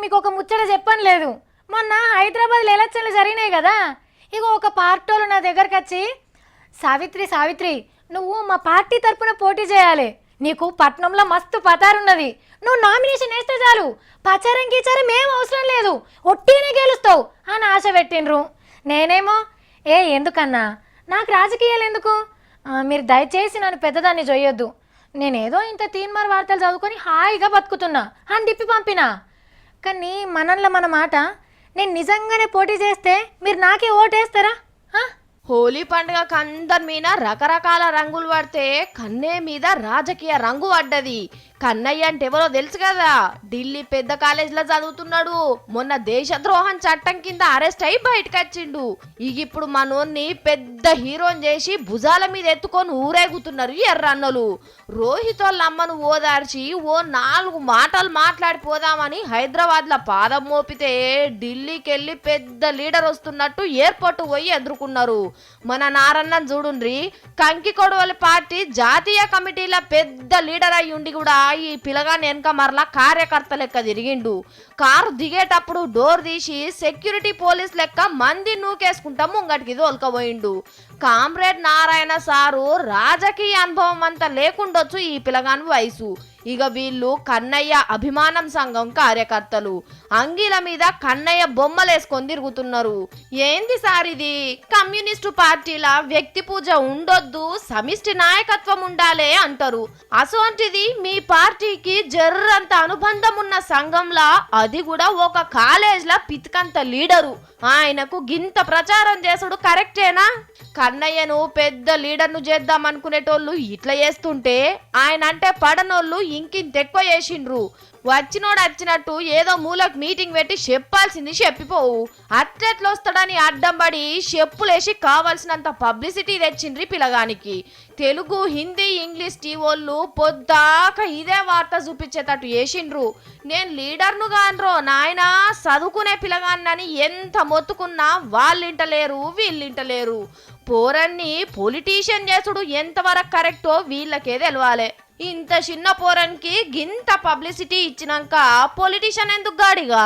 మీకు ఒక ముచ్చట చెప్పని లేదు. మొన్న హైదరాబాద్లో ఎలక్షన్లు జరిగినాయి కదా, ఇగో ఒక పార్టీలు నా దగ్గరకు వచ్చి, సావిత్రి సావిత్రి నువ్వు మా పార్టీ తరపున పోటీ చేయాలి, నీకు పట్నంలో మస్తు పతారున్నది, నువ్వు నామినేషన్ వేస్తే చాలు, పచారం గీచారం ఏం అవసరం లేదు, ఒట్టిగానే గెలుస్తావు అని ఆశ పెట్టిండ్రు. నేనేమో ఎందుకన్నా నాకు రాజకీయాలు ఎందుకు, మీరు దయచేసి నన్ను పెద్దదాన్ని చేయొద్దు, నేనేదో ఇంత తీన్మార్ వార్తలు చదువుకొని హాయిగా బతుకుతున్నా అని తిప్పి పంపినా. కానీ మనల్లో మన మాట, నేను నిజంగానే పోటీ చేస్తే మీరు నాకే ఓటేస్తారా? హోలీ పండుగకు అందరి మీద రకరకాల రంగులు పడితే కన్నే మీద రాజకీయ రంగు పడ్డది. కన్నయ్య అంటే ఎవరో తెలుసు కదా, ఢిల్లీ పెద్ద కాలేజీలో చదువుతున్నాడు, మొన్న దేశద్రోహం చట్టం కింద అరెస్ట్ అయి బయటకు వచ్చిండు. ఇప్పుడు మనోన్ని పెద్ద హీరోని చేసి భుజాల మీద ఎత్తుకొని ఊరేగుతున్నారు ఎర్రన్నలు. రోహితోళ్ళ అమ్మను ఓదార్చి ఓ 4 మాటలు మాట్లాడిపోదామని హైదరాబాద్ లో పాదం మోపితే ఢిల్లీకి వెళ్ళి పెద్ద లీడర్ వస్తున్నట్టు ఎయిర్పోర్ట్ పోయి ఎదుర్కొన్నారు. మన నారన్నను చూడుండ్రి, కంకి కొడవల పార్టీ జాతీయ కమిటీల పెద్ద లీడర్ అయ్యి ఉండి కూడా ఈ పిల్లగాని వెనక మరలా కార్యకర్త లెక్క తిరిగిండు. కారు దిగేటప్పుడు డోర్ తీసి సెక్యూరిటీ పోలీస్ లెక్క మంది నూకేసుకుంటా ముంగటికి తోలుకపోయిండు. కామ్రేడ్ నారాయణ సారు రాజకీయ అనుభవం అంతా లేకుండొచ్చు ఈ పిల్లగాని వయసు. ఇక వీళ్ళు కన్నయ్య అభిమానం సంఘం కార్యకర్తలు అంగీల మీద కన్నయ్య బొమ్మలేసుకొని తిరుగుతున్నారు. ఏంది సార్ ఇది, కమ్యూనిస్టు పార్టీల వ్యక్తి పూజ ఉండొద్దు, సమిష్టి నాయకత్వం ఉండాలే అంటారు. అసోంటిది మీ పార్టీకి జర్రంత అనుబంధం ఉన్న సంఘంలా, అది కూడా ఒక కాలేజ్ల పితికంత లీడరు, ఆయనకు గింత ప్రచారం చేసుడు కరెక్టేనా? కన్నయ్యను పెద్ద లీడర్ను చేద్దాం అనుకునేటోళ్ళు ఇట్లా చేస్తుంటే, ఆయన అంటే పడనోళ్ళు ఇంకింత ఎక్కువ చేసిండ్రు. వచ్చినోడు వచ్చినట్టు ఏదో మూలకు మీటింగ్ పెట్టి చెప్పాల్సింది చెప్పిపోవు, అట్లెట్లు వస్తాడని అడ్డం పడి చెప్పులేసి కావాల్సినంత పబ్లిసిటీ తెచ్చిండ్రి పిల్లగానికి. తెలుగు, హిందీ, ఇంగ్లీష్ టీవోళ్ళు పొద్దాక ఇదే వార్త చూపించేటట్టు చేసిండ్రు. నేను లీడర్ను గాన్రో నాయనా, చదువుకునే పిల్లగాన్నని ఎంత మొత్తుకున్నా వాళ్ళింటలేరు వీళ్ళింటలేరు. పోరన్ని పొలిటీషియన్ చేసుడు ఎంతవరకు కరెక్టో వీళ్ళకే తెలవాలే. ఇంత చిన్న పోరన్కి గింత పబ్లిసిటీ ఇచ్చినాక పొలిటీషియన్ ఎందుకు గాడిగా?